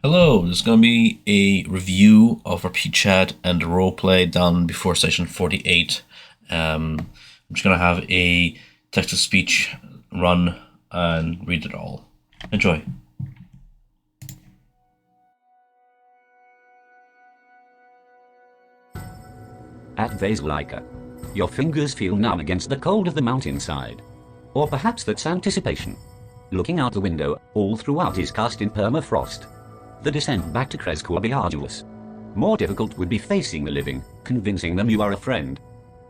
Hello, this is going to be a review of our P-Chat and roleplay done before session 48. I'm just going to have a text-to-speech run and read it all. Enjoy. At Vasilika, your fingers feel numb against the cold of the mountainside. Or perhaps that's anticipation. Looking out the window, all throughout is cast in permafrost. The descent back to Kresk will be arduous. More difficult would be facing the living, convincing them you are a friend.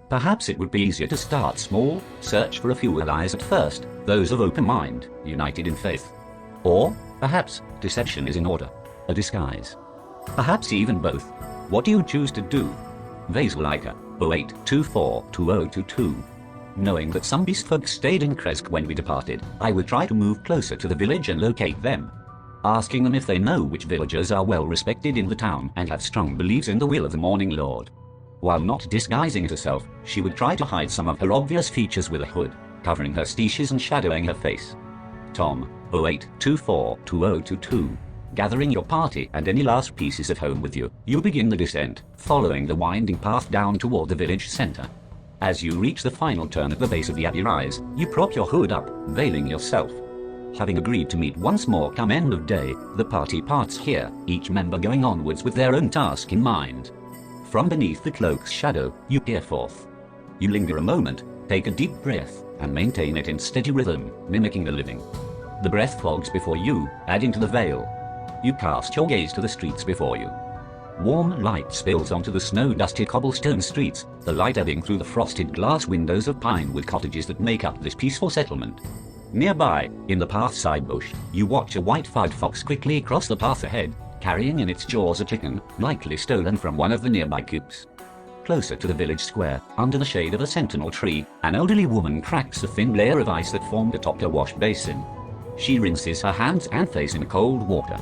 Perhaps it would be easier to start small, search for a few allies at first, those of open mind, united in faith. Or, perhaps, deception is in order, a disguise. Perhaps even both. What do you choose to do? Vasilika, 08242022. Knowing that some beast folk stayed in Kresk when we departed, I would try to move closer to the village and locate them. Asking them if they know which villagers are well respected in the town and have strong beliefs in the will of the Morning Lord. While not disguising herself, she would try to hide some of her obvious features with a hood, covering her stitches and shadowing her face. Tom, 08242022. Gathering your party and any last pieces of home with you, you begin the descent, following the winding path down toward the village center. As you reach the final turn at the base of the abbey rise, you prop your hood up, veiling yourself. Having agreed to meet once more come end of day, the party parts here, each member going onwards with their own task in mind. From beneath the cloak's shadow, you peer forth. You linger a moment, take a deep breath, and maintain it in steady rhythm, mimicking the living. The breath fogs before you, adding to the veil. You cast your gaze to the streets before you. Warm light spills onto the snow-dusted cobblestone streets, the light ebbing through the frosted glass windows of pinewood cottages that make up this peaceful settlement. Nearby, in the pathside bush, you watch a white-furred fox quickly cross the path ahead, carrying in its jaws a chicken, likely stolen from one of the nearby coops. Closer to the village square, under the shade of a sentinel tree, an elderly woman cracks the thin layer of ice that formed atop her wash basin. She rinses her hands and face in cold water.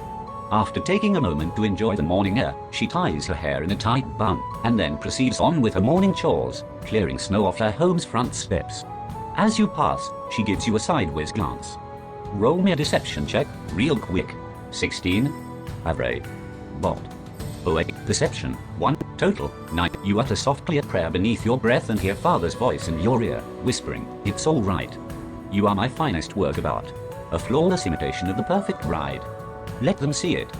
After taking a moment to enjoy the morning air, she ties her hair in a tight bun, and then proceeds on with her morning chores, clearing snow off her home's front steps. As you pass, she gives you a sideways glance. Roll me a deception check, real quick. 16. Average. Bot. 08. Deception. 1. Total. 9. You utter soft clear prayer beneath your breath and hear Father's voice in your ear, whispering, "It's all right. You are my finest work of art. A flawless imitation of the perfect bride." Let them see it.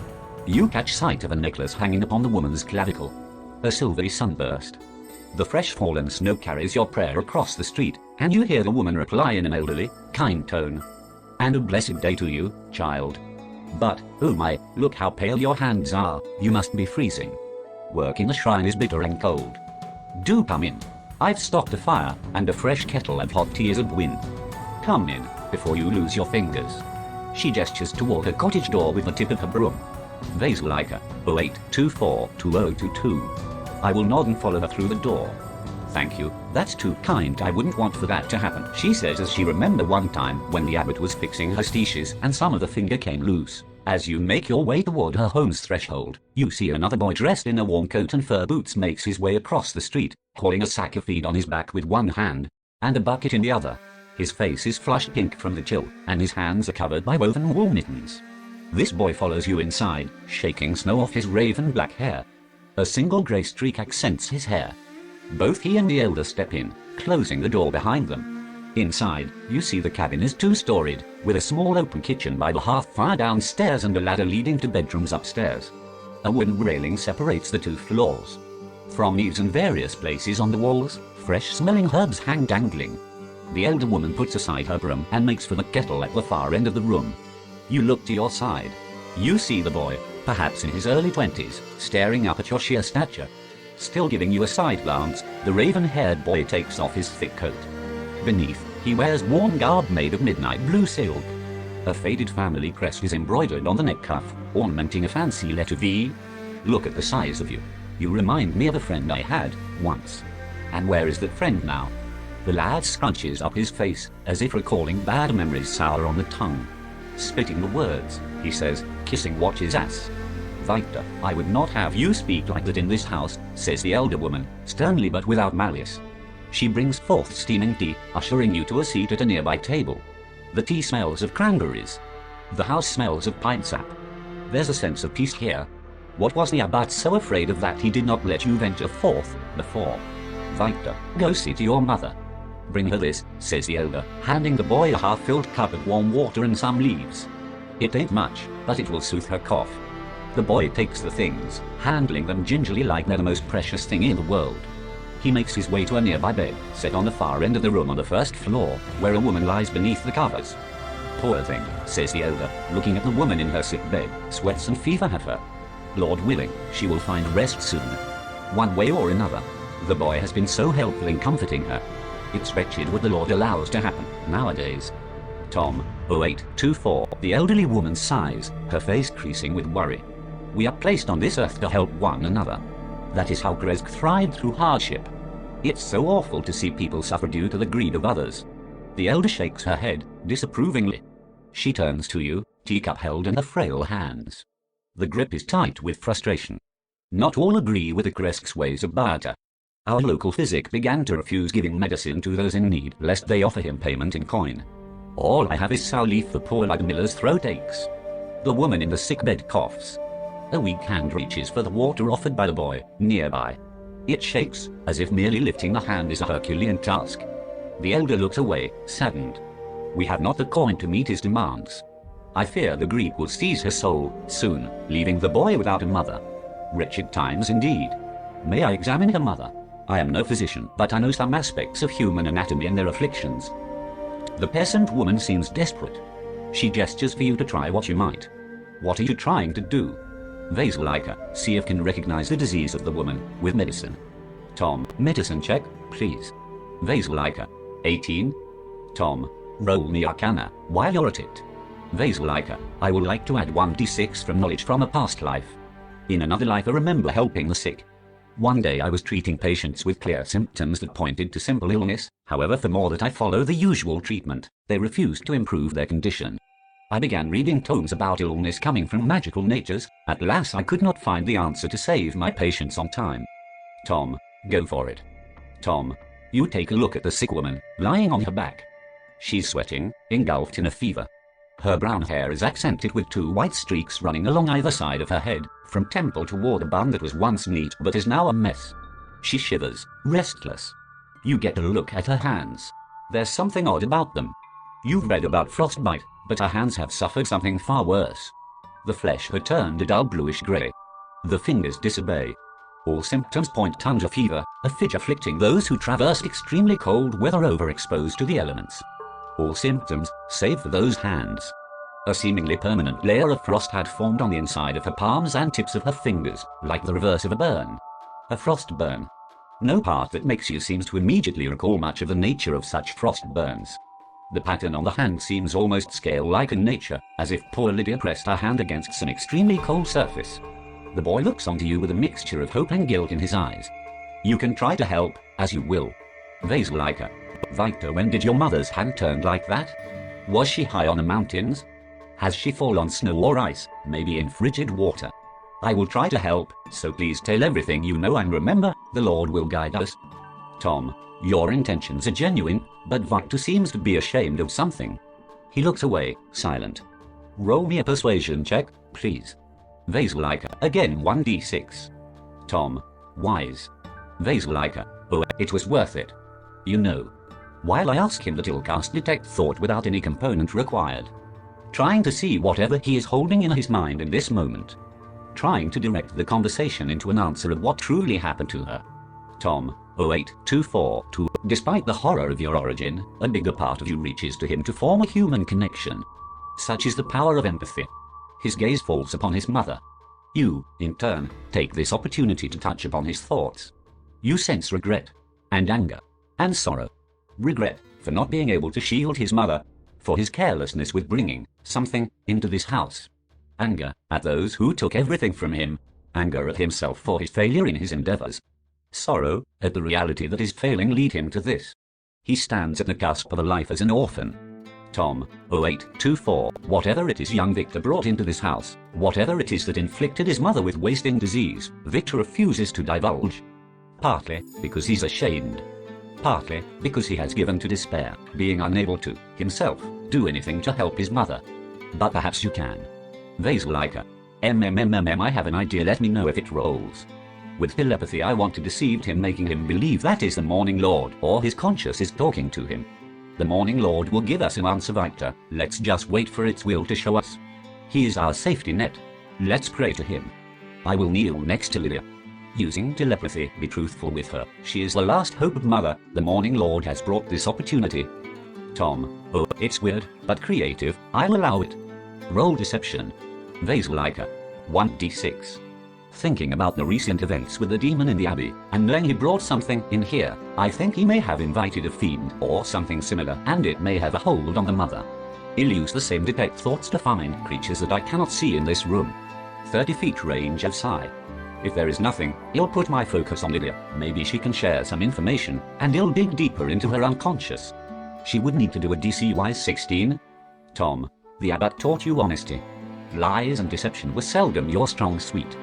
You catch sight of a necklace hanging upon the woman's clavicle. A silvery sunburst. The fresh fallen snow carries your prayer across the street, and you hear the woman reply in an elderly, kind tone. "And a blessed day to you, child. But, oh my, look how pale your hands are, you must be freezing. Work in the shrine is bitter and cold. Do come in. I've stocked a fire, and a fresh kettle and hot tea is a win. Come in, before you lose your fingers." She gestures toward her cottage door with the tip of her broom. Vasilika, 08242022. I will nod and follow her through the door. "Thank you, that's too kind, I wouldn't want for that to happen," she says as she remembers one time when the abbot was fixing her stitches and some of the finger came loose. As you make your way toward her home's threshold, you see another boy dressed in a warm coat and fur boots makes his way across the street, holding a sack of feed on his back with one hand, and a bucket in the other. His face is flushed pink from the chill, and his hands are covered by woven wool mittens. This boy follows you inside, shaking snow off his raven black hair. A single grey streak accents his hair. Both he and the elder step in, closing the door behind them. Inside, you see the cabin is two-storied, with a small open kitchen by the hearth fire downstairs and a ladder leading to bedrooms upstairs. A wooden railing separates the two floors. From eaves and various places on the walls, fresh-smelling herbs hang dangling. The elder woman puts aside her broom and makes for the kettle at the far end of the room. You look to your side. You see the boy, perhaps in his early 20s, staring up at your sheer stature. Still giving you a side glance, the raven-haired boy takes off his thick coat. Beneath, he wears worn garb made of midnight blue silk. A faded family crest is embroidered on the neck cuff, ornamenting a fancy letter V. Look at the size of you. You remind me of a friend I had, once. And where is that friend now? The lad scrunches up his face, as if recalling bad memories sour on the tongue. Spitting the words, he says, "Kissing watches ass." "Victor, I would not have you speak like that in this house," says the elder woman, sternly but without malice. She brings forth steaming tea, ushering you to a seat at a nearby table. The tea smells of cranberries. The house smells of pine sap. There's a sense of peace here. What was the abbot so afraid of that he did not let you venture forth before? Victor, go see to your mother. Bring her this, says the elder, handing the boy a half-filled cup of warm water and some leaves. It ain't much, but it will soothe her cough. The boy takes the things, handling them gingerly like they're the most precious thing in the world. He makes his way to a nearby bed, set on the far end of the room on the first floor, where a woman lies beneath the covers. Poor thing, says the elder, looking at the woman in her sick bed. Sweats and fever have her. Lord willing, she will find rest soon. One way or another. The boy has been so helpful in comforting her. It's wretched what the Lord allows to happen nowadays. Tom, 0824. The elderly woman sighs, her face creasing with worry. We are placed on this earth to help one another. That is how Gresk thrived through hardship. It's so awful to see people suffer due to the greed of others. The elder shakes her head, disapprovingly. She turns to you, teacup held in her frail hands. The grip is tight with frustration. Not all agree with the Gresk's ways of barter. Our local physic began to refuse giving medicine to those in need, lest they offer him payment in coin. All I have is sow leaf for poor lad Miller's throat aches. The woman in the sickbed coughs. A weak hand reaches for the water offered by the boy, nearby. It shakes, as if merely lifting the hand is a Herculean task. The elder looks away, saddened. We have not the coin to meet his demands. I fear the Greek will seize her soul, soon, leaving the boy without a mother. Wretched times indeed. May I examine her mother? I am no physician, but I know some aspects of human anatomy and their afflictions. The peasant woman seems desperate. She gestures for you to try what you might. What are you trying to do? Vasilika, see if can recognize the disease of the woman, with medicine. Tom, medicine check, please. Vasilika, 18. Tom, roll me Arcana, while you're at it. Vasilika, I would like to add 1d6 from knowledge from a past life. In another life I remember helping the sick. One day I was treating patients with clear symptoms that pointed to simple illness, however for more that I follow the usual treatment, they refused to improve their condition. I began reading tomes about illness coming from magical natures. At last I could not find the answer to save my patients on time. Tom, go for it. Tom, you take a look at the sick woman, lying on her back. She's sweating, engulfed in a fever. Her brown hair is accented with 2 white streaks running along either side of her head, from temple toward a bun that was once neat but is now a mess. She shivers, restless. You get a look at her hands. There's something odd about them. You've read about frostbite, but her hands have suffered something far worse. The flesh had turned a dull bluish grey. The fingers disobey. All symptoms point to fever, a fidge afflicting those who traversed extremely cold weather overexposed to the elements. All symptoms, save for those hands. A seemingly permanent layer of frost had formed on the inside of her palms and tips of her fingers, like the reverse of a burn. A frost burn. No part that makes you seems to immediately recall much of the nature of such frost burns. The pattern on the hand seems almost scale-like in nature, as if poor Lydia pressed her hand against some extremely cold surface. The boy looks onto you with a mixture of hope and guilt in his eyes. You can try to help, as you will. Vasilika. Victor, when did your mother's hand turn like that? Was she high on the mountains? Has she fallen on snow or ice, maybe in frigid water? I will try to help, so please tell everything you know and remember, the Lord will guide us. Tom, your intentions are genuine, but Victor seems to be ashamed of something. He looks away, silent. Roll me a persuasion check, please. Vasilika, again 1d6. Tom, wise. Vasilika, oh, it was worth it. You know. While I ask him that he'll cast detect thought without any component required. Trying to see whatever he is holding in his mind in this moment. Trying to direct the conversation into an answer of what truly happened to her. Tom, 0824. Despite the horror of your origin, a bigger part of you reaches to him to form a human connection. Such is the power of empathy. His gaze falls upon his mother. You, in turn, take this opportunity to touch upon his thoughts. You sense regret, and anger, and sorrow. Regret for not being able to shield his mother, for his carelessness with bringing something into this house. Anger at those who took everything from him. Anger at himself for his failure in his endeavors. Sorrow at the reality that his failing lead him to this. He stands at the cusp of a life as an orphan. Tom, 0824. Whatever it is young Victor brought into this house, whatever it is that inflicted his mother with wasting disease, Victor refuses to divulge. Partly because he's ashamed. Partly because he has given to despair, being unable to, himself, do anything to help his mother. But perhaps you can. Vasilika. I have an idea, let me know if it rolls. With telepathy I want to deceive him, making him believe that is the Morning Lord, or his conscience is talking to him. The Morning Lord will give us an answer, Victor. Let's just wait for its will to show us. He is our safety net. Let's pray to him. I will kneel next to Lydia. Using telepathy, be truthful with her. She is the last hope of Mother. The Morning Lord has brought this opportunity. Tom. Oh, it's weird, but creative. I'll allow it. Roll deception. Vasilika. 1d6. Thinking about the recent events with the demon in the abbey, and knowing he brought something in here, I think he may have invited a fiend or something similar, and it may have a hold on the mother. He'll use the same detect thoughts to find creatures that I cannot see in this room. 30 feet range of sight. If there is nothing, he'll put my focus on Lydia. Maybe she can share some information, and he'll dig deeper into her unconscious. She would need to do a DC-wise 16. Tom. The abbot taught you honesty. Lies and deception were seldom your strong suite.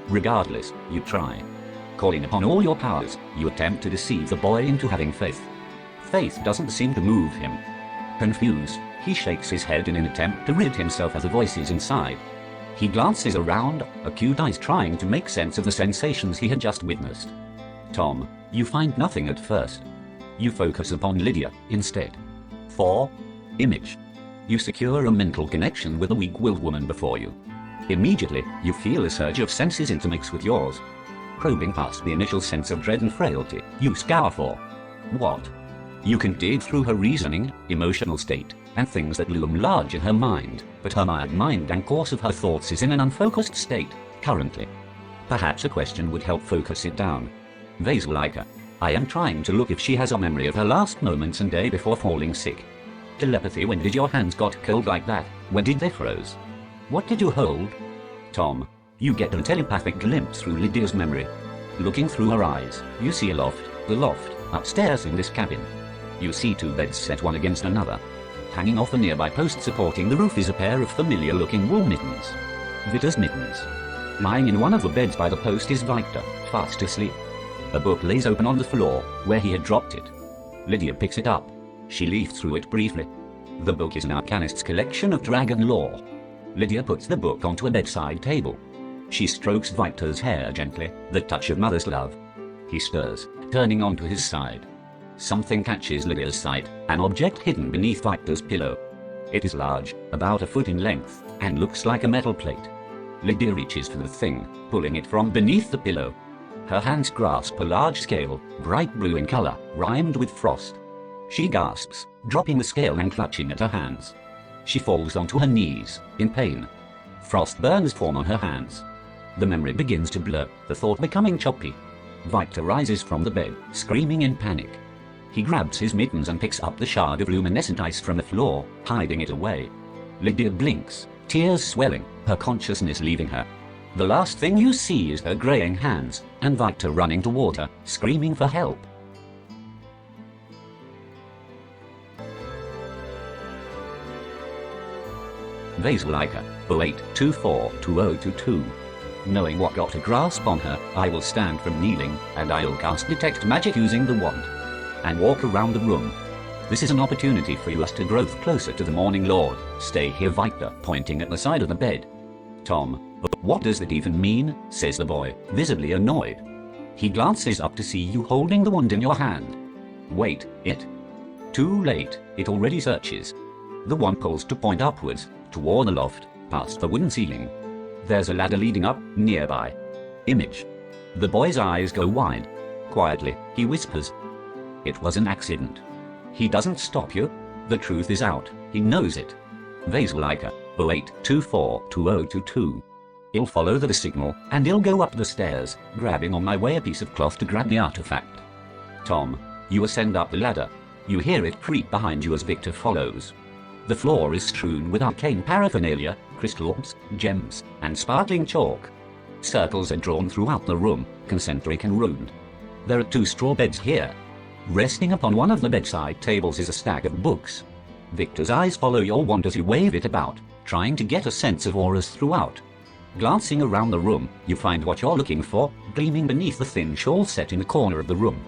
Regardless, you try. Calling upon all your powers, you attempt to deceive the boy into having faith. Faith doesn't seem to move him. Confused, he shakes his head in an attempt to rid himself of the voices inside. He glances around, acute eyes trying to make sense of the sensations he had just witnessed. Tom, you find nothing at first. You focus upon Lydia instead. 4. Image. You secure a mental connection with a weak-willed woman before you. Immediately, you feel a surge of senses intermix with yours. Probing past the initial sense of dread and frailty, you scour for what? You can dig through her reasoning, emotional state, and things that loom large in her mind, but her mired mind and course of her thoughts is in an unfocused state, currently. Perhaps a question would help focus it down. Vasilika. I am trying to look if she has a memory of her last moments and day before falling sick. Telepathy. When did your hands got cold like that? When did they froze? What did you hold? Tom. You get a telepathic glimpse through Lydia's memory. Looking through her eyes, you see a loft, the loft, upstairs in this cabin. You see 2 beds set one against another. Hanging off a nearby post supporting the roof is a pair of familiar-looking wool mittens. Victor's mittens. Lying in one of the beds by the post is Victor, fast asleep. A book lays open on the floor, where he had dropped it. Lydia picks it up. She leafs through it briefly. The book is an arcanist's collection of dragon lore. Lydia puts the book onto a bedside table. She strokes Victor's hair gently, the touch of mother's love. He stirs, turning onto his side. Something catches Lydia's sight, an object hidden beneath Victor's pillow. It is large, about a foot in length, and looks like a metal plate. Lydia reaches for the thing, pulling it from beneath the pillow. Her hands grasp a large scale, bright blue in color, rimed with frost. She gasps, dropping the scale and clutching at her hands. She falls onto her knees, in pain. Frost burns form on her hands. The memory begins to blur, the thought becoming choppy. Victor rises from the bed, screaming in panic. He grabs his mittens and picks up the shard of luminescent ice from the floor, hiding it away. Lydia blinks, tears swelling, her consciousness leaving her. The last thing you see is her graying hands, and Victor running toward her, screaming for help. Vasilika, 08242022. Knowing what got a grasp on her, I will stand from kneeling, and I'll cast Detect Magic using the wand, and walk around the room. This is an opportunity for us to grow closer to the Morning Lord. Stay here, Victor, pointing at the side of the bed. Tom. What does that even mean? Says the boy, visibly annoyed. He glances up to see you holding the wand in your hand. Wait, it. Too late, it already searches. The wand pulls to point upwards, toward the loft, past the wooden ceiling. There's a ladder leading up, nearby. Image. The boy's eyes go wide. Quietly, he whispers. It was an accident. He doesn't stop you. The truth is out. He knows it. Vasilika, 08242022. He'll follow the signal, and he'll go up the stairs, grabbing on my way a piece of cloth to grab the artifact. Tom, you ascend up the ladder. You hear it creak behind you as Victor follows. The floor is strewn with arcane paraphernalia, crystals, gems, and sparkling chalk. Circles are drawn throughout the room, concentric and ruined. There are 2 straw beds here. Resting upon one of the bedside tables is a stack of books. Victor's eyes follow your wand as you wave it about, trying to get a sense of auras throughout. Glancing around the room, you find what you're looking for, gleaming beneath the thin shawl set in the corner of the room.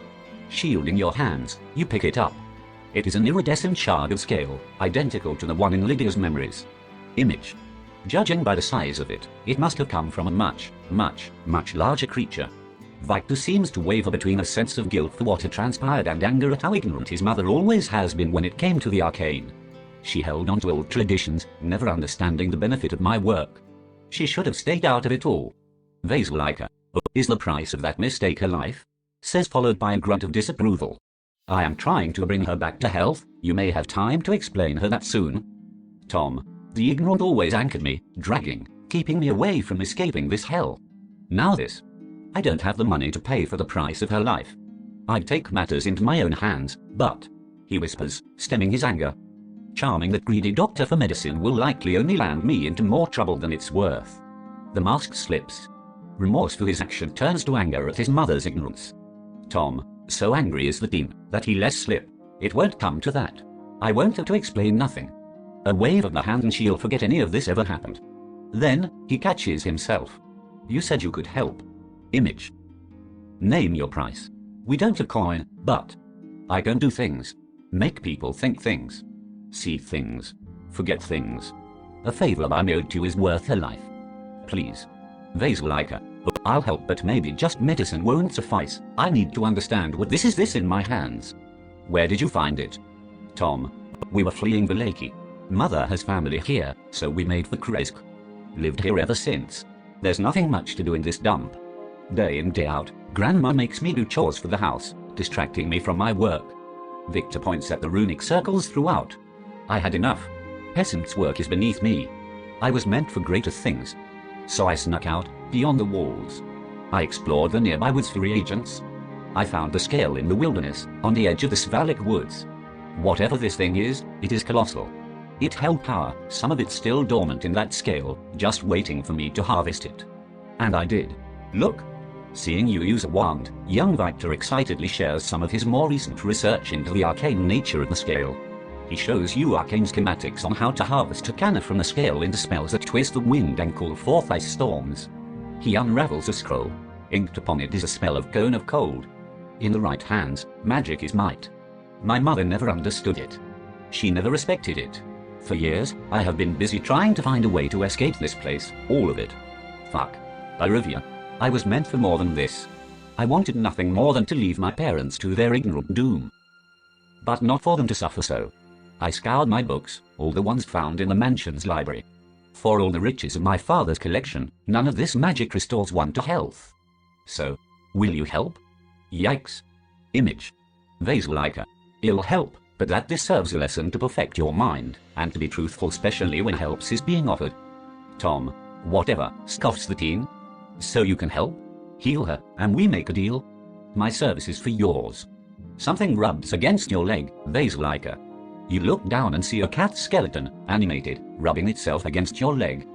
Shielding your hands, you pick it up. It is an iridescent shard of scale, identical to the one in Lydia's memories. Image. Judging by the size of it, it must have come from a much, much, much larger creature. Victor seems to waver between a sense of guilt for what had transpired and anger at how ignorant his mother always has been when it came to the arcane. She held on to old traditions, never understanding the benefit of my work. She should have stayed out of it all. Vasilika, is the price of that mistake her life? Says, followed by a grunt of disapproval. I am trying to bring her back to health. You may have time to explain her that soon. Tom, the ignorant always anchored me, dragging, keeping me away from escaping this hell. Now this. I don't have the money to pay for the price of her life. I'd take matters into my own hands, but, he whispers, stemming his anger. Charming that greedy doctor for medicine will likely only land me into more trouble than it's worth. The mask slips. Remorse for his action turns to anger at his mother's ignorance. Tom, so angry is the team, that he lets slip. It won't come to that. I won't have to explain nothing. A wave of the hand and she'll forget any of this ever happened. Then, he catches himself. You said you could help. Image. Name your price. We don't have coin, but I can do things. Make people think things. See things. Forget things. A favor I'm owed to is worth her life. Please. Vasilika. I'll help, but maybe just medicine won't suffice. I need to understand what this is in my hands. Where did you find it? Tom. We were fleeing the lakey. Mother has family here, so we made for Kresk. Lived here ever since. There's nothing much to do in this dump. Day in day out, Grandma makes me do chores for the house, distracting me from my work. Victor points at the runic circles throughout. I had enough. Peasant's work is beneath me. I was meant for greater things. So I snuck out, beyond the walls. I explored the nearby woods for reagents. I found the scale in the wilderness, on the edge of the Svalik woods. Whatever this thing is, it is colossal. It held power, some of it still dormant in that scale, just waiting for me to harvest it. And I did. Look. Seeing you use a wand, young Victor excitedly shares some of his more recent research into the arcane nature of the scale. He shows you arcane schematics on how to harvest arcana from the scale into spells that twist the wind and call forth ice storms. He unravels a scroll. Inked upon it is a spell of cone of cold. In the right hands, magic is might. My mother never understood it. She never respected it. For years, I have been busy trying to find a way to escape this place, all of it. Fuck. Irivia. I was meant for more than this. I wanted nothing more than to leave my parents to their ignorant doom. But not for them to suffer so. I scoured my books, all the ones found in the mansion's library. For all the riches of my father's collection, none of this magic restores one to health. So, will you help? Yikes. Image. Vasilika. It'll help, but that this serves a lesson to perfect your mind, and to be truthful, especially when help is being offered. Tom. Whatever, scoffs the teen. So you can help? Heal her, and we make a deal? My service is for yours. Something rubs against your leg, Vasilika. You look down and see a cat skeleton, animated, rubbing itself against your leg.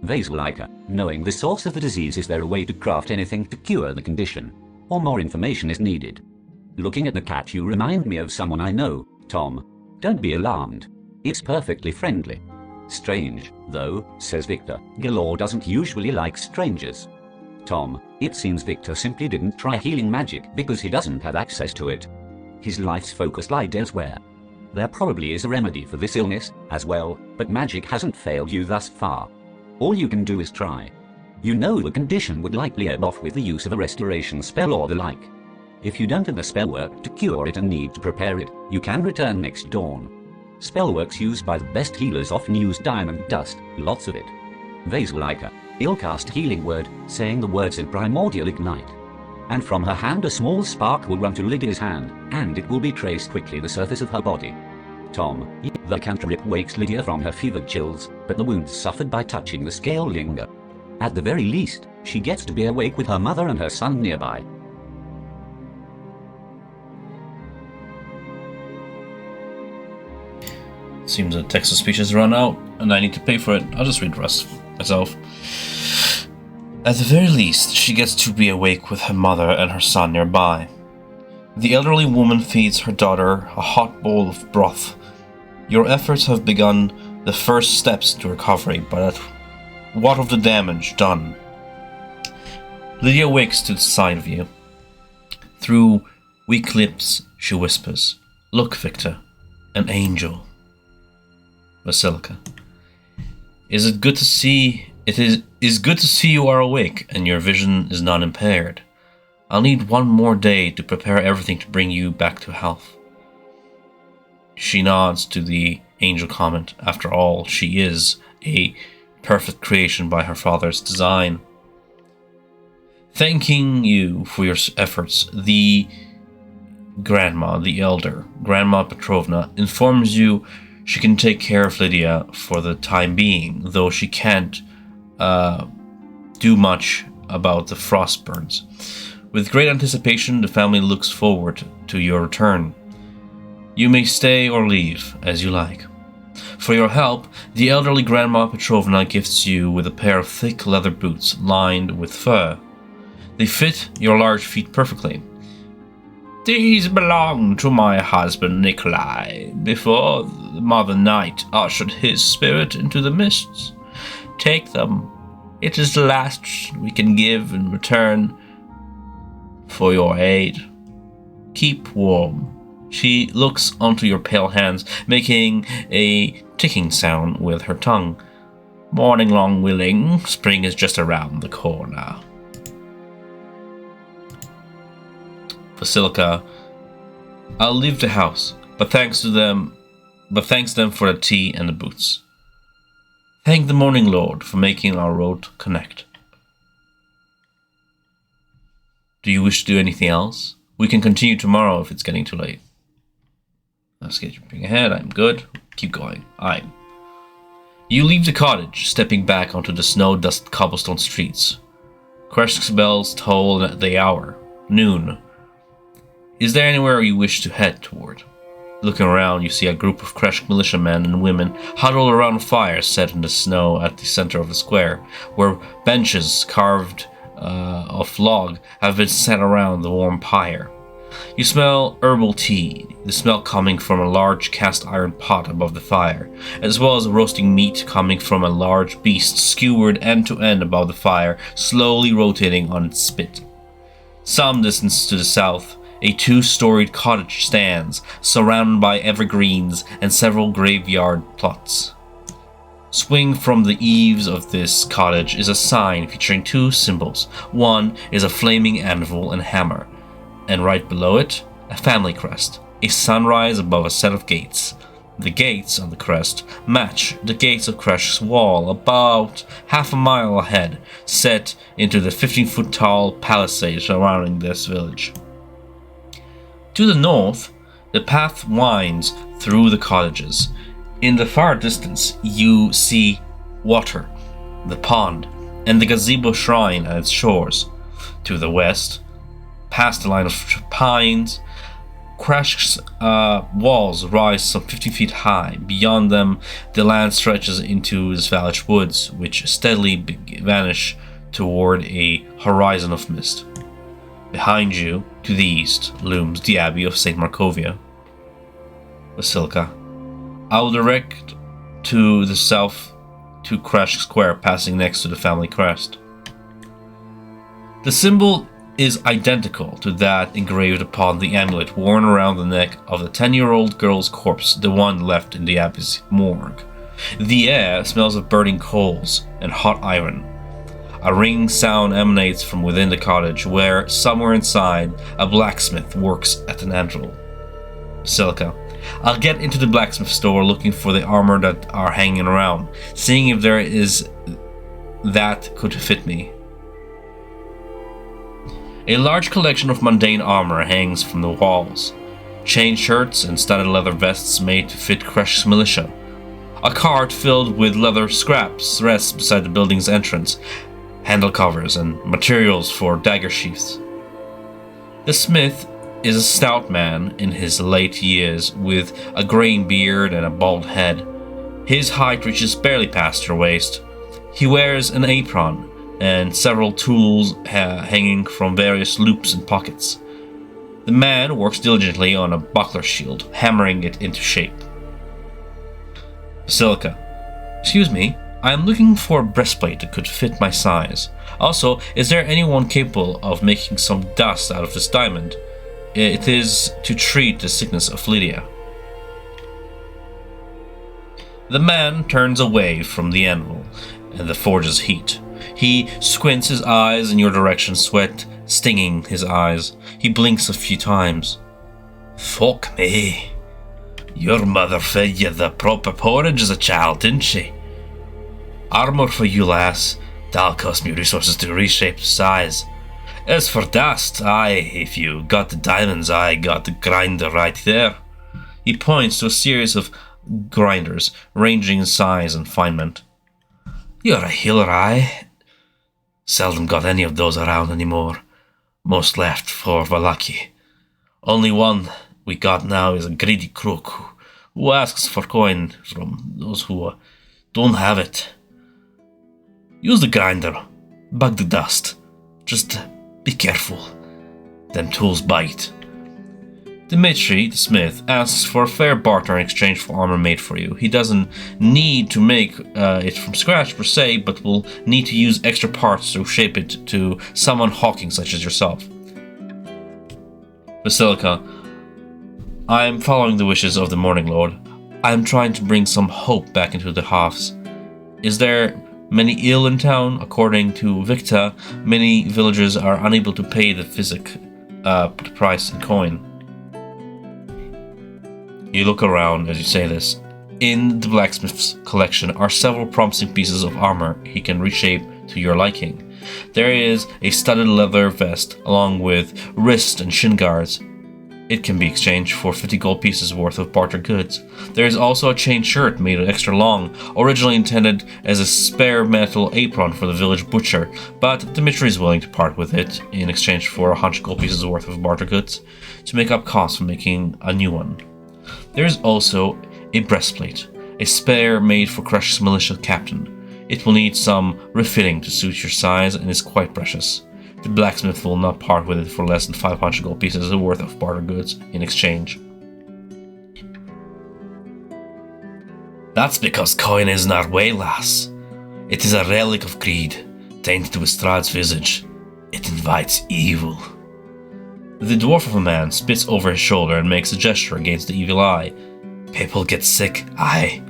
Vasilika, knowing the source of the disease, is there a way to craft anything to cure the condition? Or more information is needed? Looking at the cat, you remind me of someone I know, Tom. Don't be alarmed. It's perfectly friendly. Strange, though, says Victor. Galore doesn't usually like strangers. Tom, it seems Victor simply didn't try healing magic because he doesn't have access to it. His life's focus lied elsewhere. There probably is a remedy for this illness, as well, but magic hasn't failed you thus far. All you can do is try. You know the condition would likely ebb off with the use of a restoration spell or the like. If you don't have the spell work to cure it and need to prepare it, you can return next dawn. Spellworks used by the best healers often use diamond dust, lots of it. Vasilika, he'll cast healing word, saying the words in primordial ignite. And from her hand a small spark will run to Lydia's hand, and it will betrays quickly the surface of her body. Tom, the cantrip wakes Lydia from her fevered chills, but the wounds suffered by touching the scale linger. At the very least, she gets to be awake with her mother and her son nearby. Seems the text of speech has run out, and I need to pay for it. I'll just read the rest myself. At the very least, she gets to be awake with her mother and her son nearby. The elderly woman feeds her daughter a hot bowl of broth. Your efforts have begun the first steps to recovery, but what of the damage done? Lydia wakes to the sight of you. Through weak lips, she whispers, "Look, Victor, an angel." Vasilika. Is good to see you are awake and your vision is not impaired. I'll need one more day to prepare everything to bring you back to health. She nods to the angel comment. After all, she is a perfect creation by her father's design. Thanking you for your efforts, the elder, Grandma Petrovna, informs you she can take care of Lydia for the time being, though she can't do much about the frost burns. With great anticipation, the family looks forward to your return. You may stay or leave, as you like. For your help, the elderly Grandma Petrovna gifts you with a pair of thick leather boots lined with fur. They fit your large feet perfectly. These belong to my husband Nikolai, before Mother Night ushered his spirit into the mists. Take them. It is the last we can give in return for your aid. Keep warm. She looks onto your pale hands, making a ticking sound with her tongue. Morning long willing, spring is just around the corner. Basilica, I'll leave the house, but thanks them for the tea and the boots. Thank the Morning Lord for making our road connect. Do you wish to do anything else? We can continue tomorrow if it's getting too late. Let's get jumping ahead. I'm good. Keep going. You leave the cottage, stepping back onto the snow-dust cobblestone streets. Kreshk's bells toll at the hour. Noon. Is there anywhere you wish to head toward? Looking around, you see a group of Kreshk militiamen and women huddled around a fire set in the snow at the center of the square, where benches carved of log have been set around the warm pyre. You smell herbal tea, the smell coming from a large cast iron pot above the fire, as well as roasting meat coming from a large beast skewered end to end above the fire, slowly rotating on its spit. Some distance to the south, a two-storied cottage stands, surrounded by evergreens and several graveyard plots. Swinging from the eaves of this cottage is a sign featuring two symbols. One is a flaming anvil and hammer, and right below it, a family crest, a sunrise above a set of gates. The gates on the crest match the gates of Kreshk's wall about half a mile ahead, set into the 15-foot tall palisade surrounding this village. To the north, the path winds through the cottages. In the far distance, you see water, the pond, and the gazebo shrine at its shores. To the west, past the line of pines, Kreshk's walls rise some 50 feet high. Beyond them, the land stretches into the Svalich woods, which steadily vanish toward a horizon of mist. Behind you, to the east, looms the Abbey of St. Markovia. Basilica. I will direct to the south to Kreshk Square, passing next to the family crest. The symbol is identical to that engraved upon the amulet worn around the neck of the 10-year-old girl's corpse, the one left in the abbey's morgue. The air smells of burning coals and hot iron. A ringing sound emanates from within the cottage, where, somewhere inside, a blacksmith works at an anvil. Basilica. I'll get into the blacksmith store looking for the armor that are hanging around, seeing if there is that could fit me. A large collection of mundane armor hangs from the walls. Chain shirts and studded leather vests made to fit Kreshk's militia. A cart filled with leather scraps rests beside the building's entrance, handle covers and materials for dagger sheaths. The smith is a stout man in his late years with a graying beard and a bald head. His height reaches barely past your waist. He wears an apron and several tools hanging from various loops and pockets. The man works diligently on a buckler shield, hammering it into shape. Basilica. Excuse me, I am looking for a breastplate that could fit my size. Also, is there anyone capable of making some dust out of this diamond? It is to treat the sickness of Lydia. The man turns away from the anvil and the forge's heat. He squints his eyes in your direction, sweat stinging his eyes. He blinks a few times. Fuck me. Your mother fed you the proper porridge as a child, didn't she? Armour for you, lass. That'll cost me resources to reshape the size. As for dust, if you got the diamonds, I got the grinder right there. He points to a series of grinders, ranging in size and refinement. You're a healer, Seldom got any of those around anymore. Most left for Valaki. Only one we got now is a greedy crook who asks for coin from those who don't have it. Use the grinder. Bug the dust. Just be careful. Them tools bite. Dimitri, the smith, asks for a fair barter in exchange for armor made for you. He doesn't need to make it from scratch per se, but will need to use extra parts to shape it to someone hawking such as yourself. Basilica, I am following the wishes of the Morning Lord. I am trying to bring some hope back into the halves. Is there many ill in town? According to Victa, many villagers are unable to pay the price in coin. You look around as you say this. In the blacksmith's collection are several promising pieces of armor he can reshape to your liking. There is a studded leather vest along with wrist and shin guards. It can be exchanged for 50 gold pieces worth of barter goods. There is also a chain shirt made extra long, originally intended as a spare metal apron for the village butcher, but Dimitri is willing to part with it in exchange for 100 gold pieces worth of barter goods to make up costs for making a new one. There is also a breastplate, a spare made for Crush's militia captain. It will need some refitting to suit your size and is quite precious. The blacksmith will not part with it for less than 500 gold pieces worth of barter goods in exchange. That's because coin isn't our way, lass. It is a relic of greed, tainted with Strahd's visage. It invites evil. The dwarf of a man spits over his shoulder and makes a gesture against the evil eye. People get sick, aye.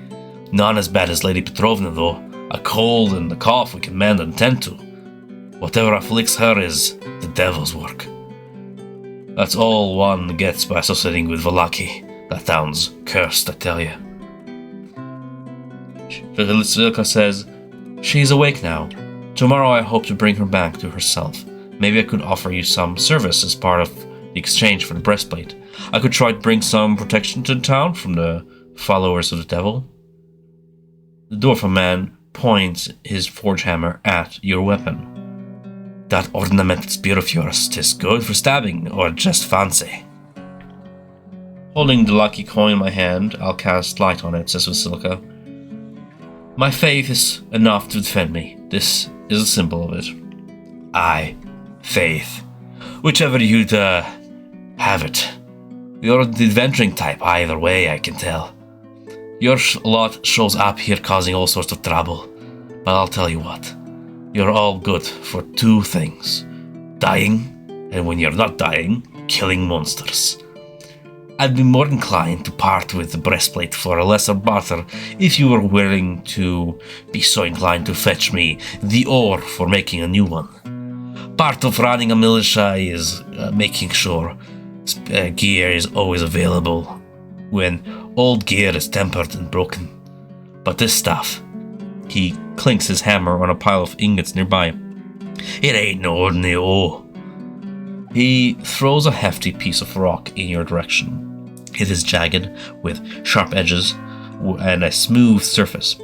None as bad as Lady Petrovna, though. A cold and a cough we can mend and tend to. Whatever afflicts her is the devil's work. That's all one gets by associating with Valaki. That town's cursed, I tell you. Vasilika says, she's awake now. Tomorrow I hope to bring her back to herself. Maybe I could offer you some service as part of the exchange for the breastplate. I could try to bring some protection to the town from the followers of the devil. The dwarf man points his forge hammer at your weapon. That ornamented spear of yours, 'tis good for stabbing, or just fancy. Holding the lucky coin in my hand, I'll cast light on it, says Vasilika. My faith is enough to defend me. This is a symbol of it. Aye. Faith. Whichever you'd have it. You're the adventuring type either way, I can tell. Your lot shows up here causing all sorts of trouble. But I'll tell you what. You're all good for two things. Dying, and when you're not dying, killing monsters. I'd be more inclined to part with the breastplate for a lesser barter if you were willing to be so inclined to fetch me the ore for making a new one. Part of running a militia is making sure gear is always available when old gear is tempered and broken. But this stuff, he clinks his hammer on a pile of ingots nearby. It ain't no ordinary ore. He throws a hefty piece of rock in your direction. It is jagged, with sharp edges and a smooth surface,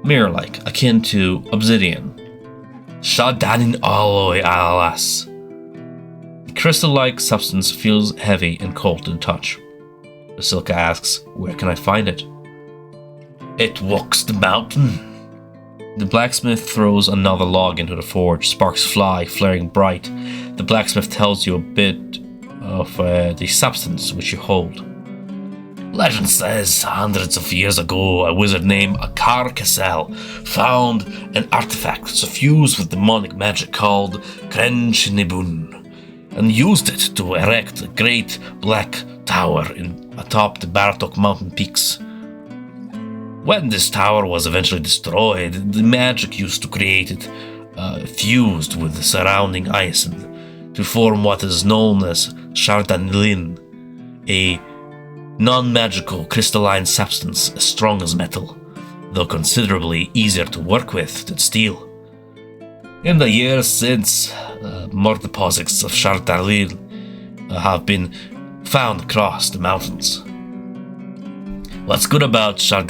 mirror-like, akin to obsidian. Shot down in alloy, alas. The crystal-like substance feels heavy and cold to the touch. Vasilika asks, where can I find it? It walks the mountain. The blacksmith throws another log into the forge, sparks fly, flaring bright. The blacksmith tells you a bit of the substance which you hold. Legend says hundreds of years ago, a wizard named Akar Kassel found an artifact suffused with demonic magic called Krench-Nibun and used it to erect a great black tower atop the Baratok mountain peaks. When this tower was eventually destroyed, the magic used to create it fused with the surrounding ice and to form what is known as Strahd, a non-magical crystalline substance as strong as metal, though considerably easier to work with than steel. In the years since, more deposits of Strahd have been found across the mountains. What's good about Strahd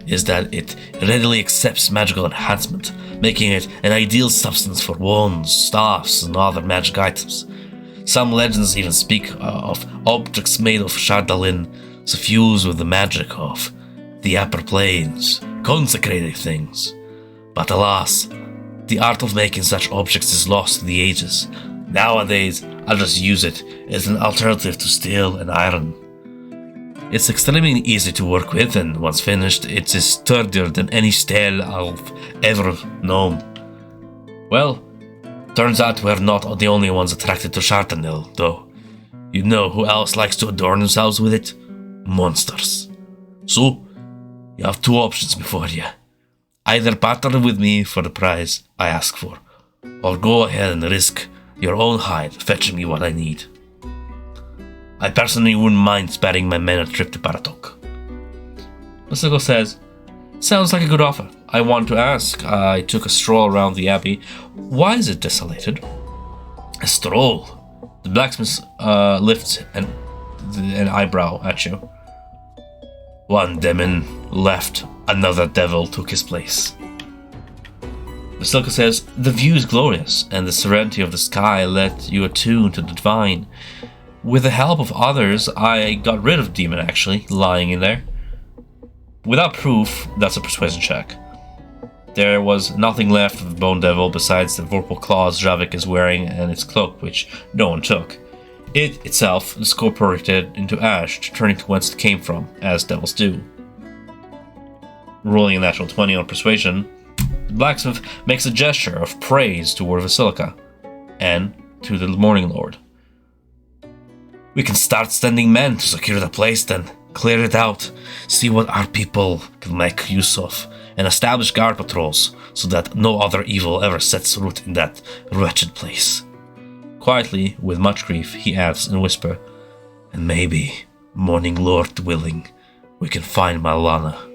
is that it readily accepts magical enhancement, making it an ideal substance for wands, staffs, and other magic items. Some legends even speak of objects made of Strahd suffused with the magic of the upper planes, consecrated things. But alas, the art of making such objects is lost to the ages. Nowadays, I'll just use it as an alternative to steel and iron. It's extremely easy to work with, and once finished, it is sturdier than any steel I've ever known. Well, turns out we're not the only ones attracted to Strahd, though. You know who else likes to adorn themselves with it? Monsters. So, you have two options before you. Either partner with me for the prize I ask for, or go ahead and risk your own hide fetching me what I need. I personally wouldn't mind sparing my men a trip to Paratok. Masako says, sounds like a good offer. I want to ask. I took a stroll around the abbey. Why is it desolated? A stroll? The blacksmith lifts an eyebrow at you. One demon left, another devil took his place. Vasilka says, the view is glorious, and the serenity of the sky let you attune to the divine. With the help of others, I got rid of demon, actually, lying in there. Without proof, that's a persuasion check. There was nothing left of the Bone Devil besides the vorpal claws Javik is wearing and its cloak, which no one took. It itself discorporated into ash, returning to whence it came from, as devils do. Rolling a natural 20 on persuasion, the blacksmith makes a gesture of praise toward Vasilka and to the Morning Lord. We can start sending men to secure the place, then clear it out, see what our people can make use of, and establish guard patrols so that no other evil ever sets root in that wretched place. Quietly, with much grief, he adds in a whisper, and maybe, Morning Lord willing, we can find Malana.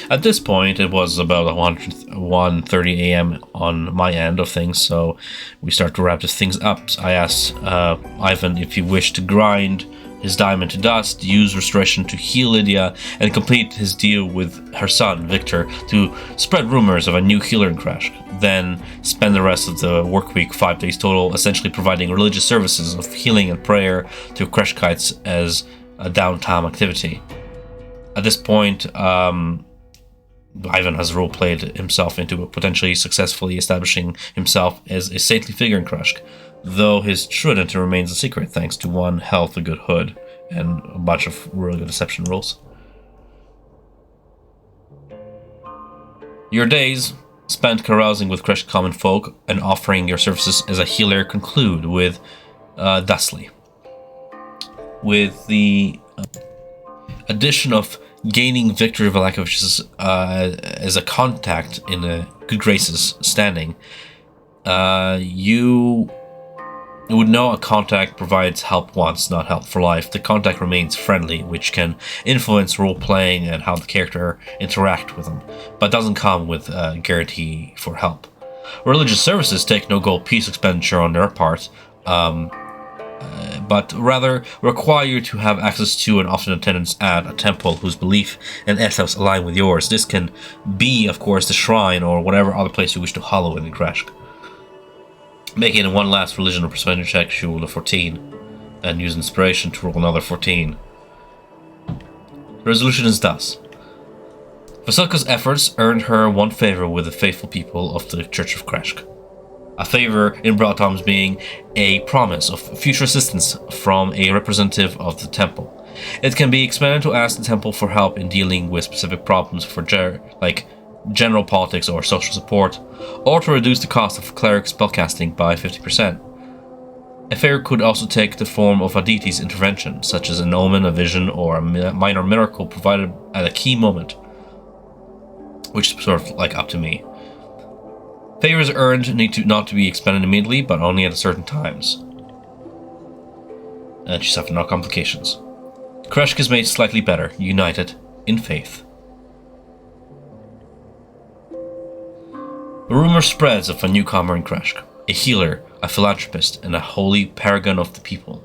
At this point, it was about 1:30 a.m. on my end of things, so we start to wrap things up. I asked Ivan if he wished to grind his diamond to dust, use restoration to heal Lydia, and complete his deal with her son, Victor, to spread rumors of a new healer in Crash. Then spend the rest of the work week, 5 days total, essentially providing religious services of healing and prayer to Kreshkites as a downtime activity. At this point, Ivan has role-played himself into potentially successfully establishing himself as a saintly figure in Krashk, though his true identity remains a secret thanks to one health, a good hood, and a bunch of really good deception rolls. Your days spent carousing with Krashk common folk and offering your services as a healer conclude with Dustly. With the addition of gaining Victor Valakovich's as a contact in a good graces standing, you would know a contact provides help once, not help for life. The contact remains friendly, which can influence role-playing and how the character interact with them, but doesn't come with a guarantee for help. Religious services take no gold piece expenditure on their part, but rather require you to have access to and often attendance at a temple whose belief and ethos align with yours. This can be, of course, the shrine or whatever other place you wish to hallow in Krashk. Making one last religion or persuasion check, you roll a 14, and use inspiration to roll another 14. The resolution is thus. Vasilka's efforts earned her one favor with the faithful people of the Church of Krashk. A favor, in broad terms, being a promise of future assistance from a representative of the temple. It can be expanded to ask the temple for help in dealing with specific problems for general politics or social support, or to reduce the cost of cleric spellcasting by 50%. A favour could also take the form of a deity's intervention, such as an omen, a vision, or a minor miracle provided at a key moment, which is sort of like up to me. Favours earned need not to be expended immediately, but only at certain times. And she suffered no complications. Kreshk is made slightly better, united in faith. The rumour spreads of a newcomer in Kreshk, a healer, a philanthropist, and a holy paragon of the people.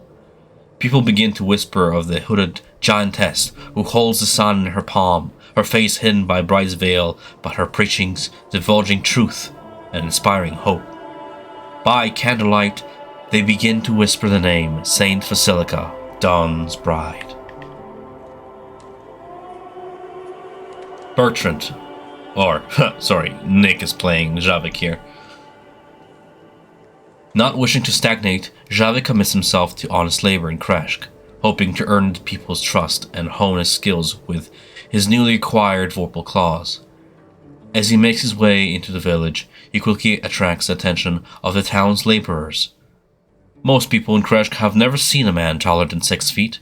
People begin to whisper of the hooded giantess who holds the sun in her palm, her face hidden by a bride's veil, but her preachings divulging truth and inspiring hope. By candlelight, they begin to whisper the name Saint Basilica, Dawn's bride. Bertrand, Nick is playing Javik here. Not wishing to stagnate, Javik commits himself to honest labor in Kreshk, hoping to earn the people's trust and hone his skills with his newly acquired vorpal claws. As he makes his way into the village, he quickly attracts the attention of the town's laborers. Most people in Kreshk have never seen a man taller than 6 feet.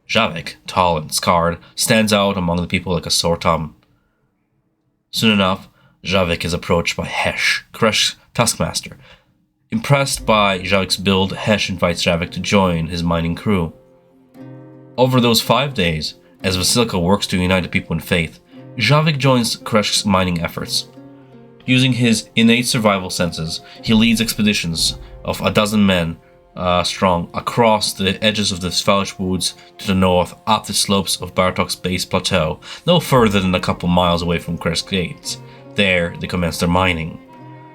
Javik, tall and scarred, stands out among the people like a sore thumb. Soon enough, Javik is approached by Hesh, Kreshk's taskmaster. Impressed by Javik's build, Hesh invites Javik to join his mining crew. Over those 5 days, as Basilica works to unite the people in faith, Javik joins Kreshk's mining efforts. Using his innate survival senses, he leads expeditions of a dozen men strong across the edges of the Svalbard woods to the north up the slopes of Bartok's base plateau, no further than a couple miles away from Kreshk gates. There, they commence their mining.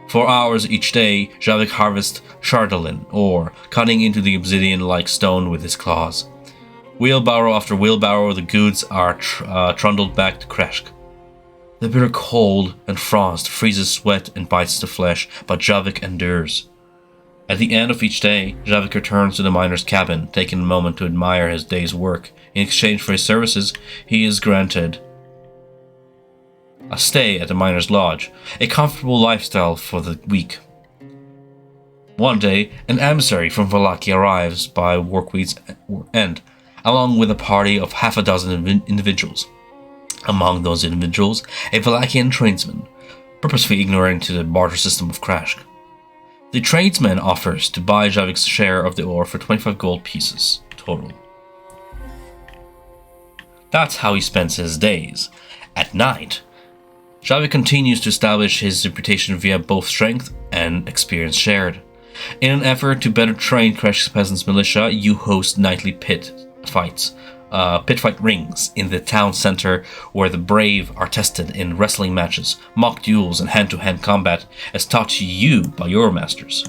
For hours each day, Javik harvests chardalin, ore, cutting into the obsidian-like stone with his claws. Wheelbarrow after wheelbarrow, the goods are trundled back to Kreshk. The bitter cold and frost freezes sweat and bites the flesh, but Javik endures. At the end of each day, Javik returns to the miner's cabin, taking a moment to admire his day's work. In exchange for his services, he is granted a stay at the miner's lodge, a comfortable lifestyle for the week. One day, an emissary from Wallachia arrives by Workweek's end, along with a party of half a dozen individuals. Among those individuals, a Wallachian tradesman, purposefully ignorant to the barter system of Kreshk. The tradesman offers to buy Javik's share of the ore for 25 gold pieces total. That's how he spends his days. At night, Javik continues to establish his reputation via both strength and experience shared. In an effort to better train Kreshk's peasants' militia, you host nightly pit fight rings in the town center where the brave are tested in wrestling matches, mock duels, and hand-to-hand combat as taught to you by your masters.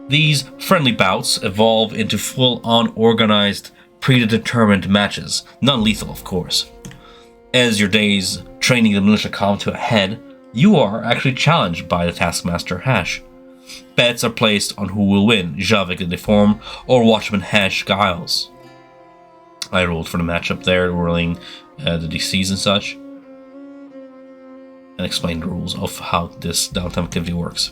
These friendly bouts evolve into full-on organized, predetermined matches, non-lethal of course. As your days training the militia come to a head, you are actually challenged by the taskmaster Hash. Bets are placed on who will win, Javik the Deformed or Watchman Hash Giles. I rolled for the matchup there, rolling the DCs and such, and explain the rules of how this downtime activity works.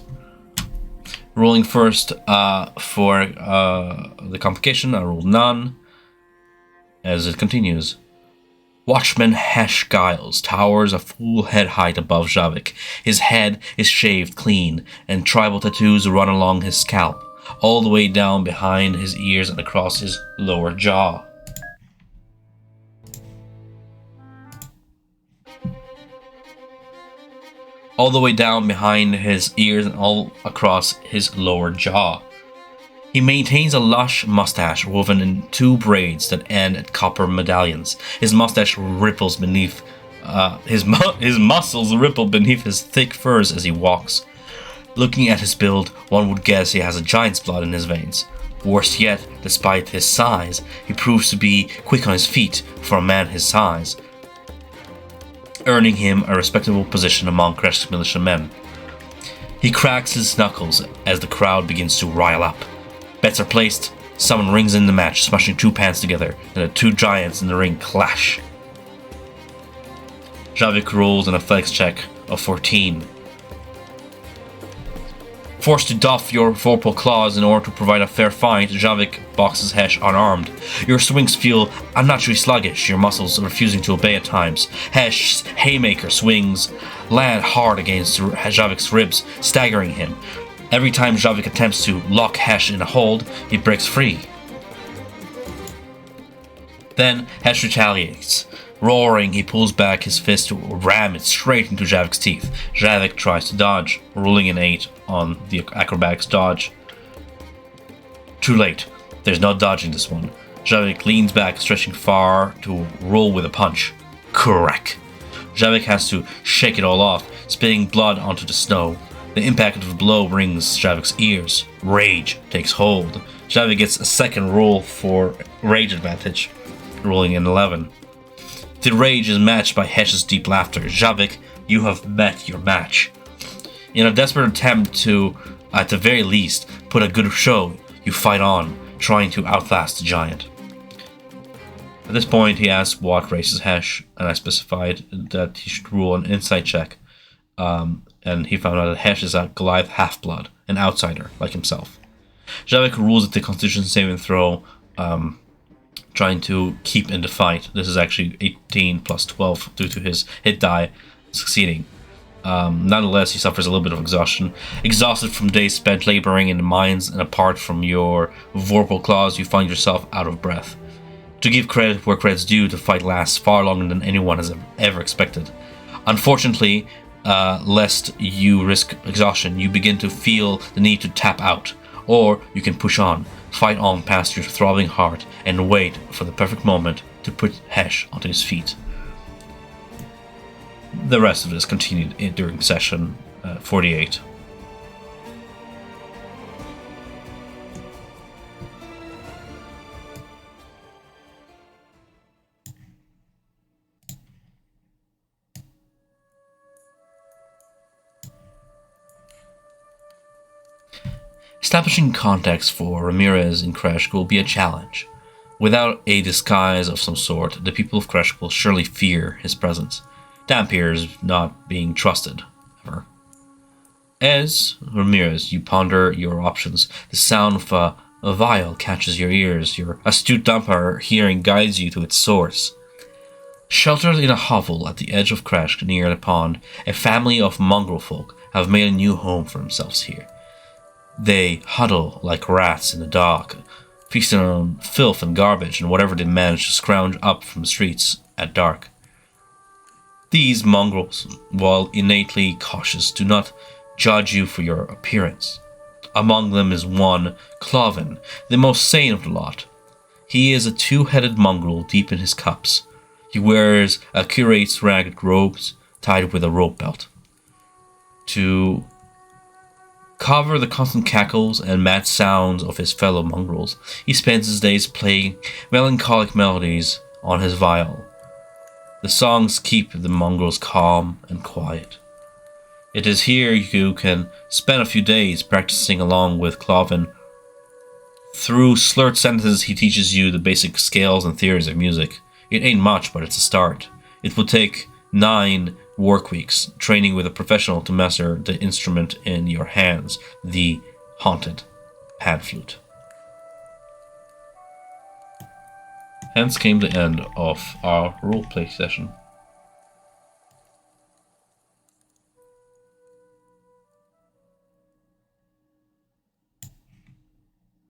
Rolling first for the complication, I rolled none. As it continues, Watchman Hesh Giles towers a full head height above Javik. His head is shaved clean, and tribal tattoos run along his scalp, all the way down behind his ears and across his lower jaw. All the way down behind his ears and all across his lower jaw. He maintains a lush mustache woven in 2 braids that end at copper medallions. His mustache ripples beneath his muscles ripple beneath his thick furs as he walks. Looking at his build, one would guess he has a giant's blood in his veins. Worse yet, despite his size, he proves to be quick on his feet for a man his size, earning him a respectable position among Kreshk's militia men. He cracks his knuckles as the crowd begins to rile up. Bets are placed, someone rings in the match, smashing 2 pans together, and the 2 giants in the ring clash. Javik rolls an athletics check of 14. Forced to doff your vorpal claws in order to provide a fair fight, Javik boxes Hesh unarmed. Your swings feel unnaturally sluggish, your muscles refusing to obey at times. Hesh's haymaker swings land hard against Javik's ribs, staggering him. Every time Javik attempts to lock Hesh in a hold, he breaks free. Then Hesh retaliates. Roaring, he pulls back his fist to ram it straight into Javik's teeth. Javik tries to dodge, rolling an 8 on the acrobatics dodge. Too late. There's no dodging this one. Javik leans back, stretching far to roll with a punch. Crack. Javik has to shake it all off, spitting blood onto the snow. The impact of the blow rings Javik's ears. Rage takes hold. Javik gets a second roll for rage advantage, rolling an 11. The rage is matched by Hesh's deep laughter. Javik, you have met your match. In a desperate attempt to, at the very least, put a good show, you fight on, trying to outlast the giant. At this point, he asks what race is Hesh, and I specified that he should roll an insight check. And he found out that Hesh is a Goliath half-blood, an outsider, like himself. Javik rules at the Constitution saving throw, trying to keep in the fight. This is actually 18 plus 12 due to his hit die succeeding. Nonetheless, he suffers a little bit of exhaustion. Exhausted from days spent laboring in the mines, and apart from your vorpal claws, you find yourself out of breath. To give credit where credit's due, the fight lasts far longer than anyone has ever expected. Unfortunately, lest you risk exhaustion, you begin to feel the need to tap out. Or you can push on, fight on past your throbbing heart, and wait for the perfect moment to put Hesh onto his feet. The rest of this continued during session 48. Establishing context for Ramirez in Kreshk will be a challenge. Without a disguise of some sort, the people of Kreshk will surely fear his presence. Dampiers not being trusted, ever. As Ramirez, you ponder your options. The sound of a vial catches your ears. Your astute Dampar hearing guides you to its source. Sheltered in a hovel at the edge of Kreshk near the pond, a family of mongrel folk have made a new home for themselves here. They huddle like rats in the dark, feasting on filth and garbage and whatever they manage to scrounge up from the streets at dark. These mongrels, while innately cautious, do not judge you for your appearance. Among them is one, Cloven, the most sane of the lot. He is a two-headed mongrel deep in his cups. He wears a curate's ragged robes tied with a rope belt. To cover the constant cackles and mad sounds of his fellow mongrels, he spends his days playing melancholic melodies on his viol. The songs keep the mongrels calm and quiet. It is here you can spend a few days practicing along with Cloven. Through slurred sentences, he teaches you the basic scales and theories of music. It ain't much, but it's a start. It will take 9 work weeks training with a professional to master the instrument in your hands, the haunted pan flute. Hence came the end of our roleplay session.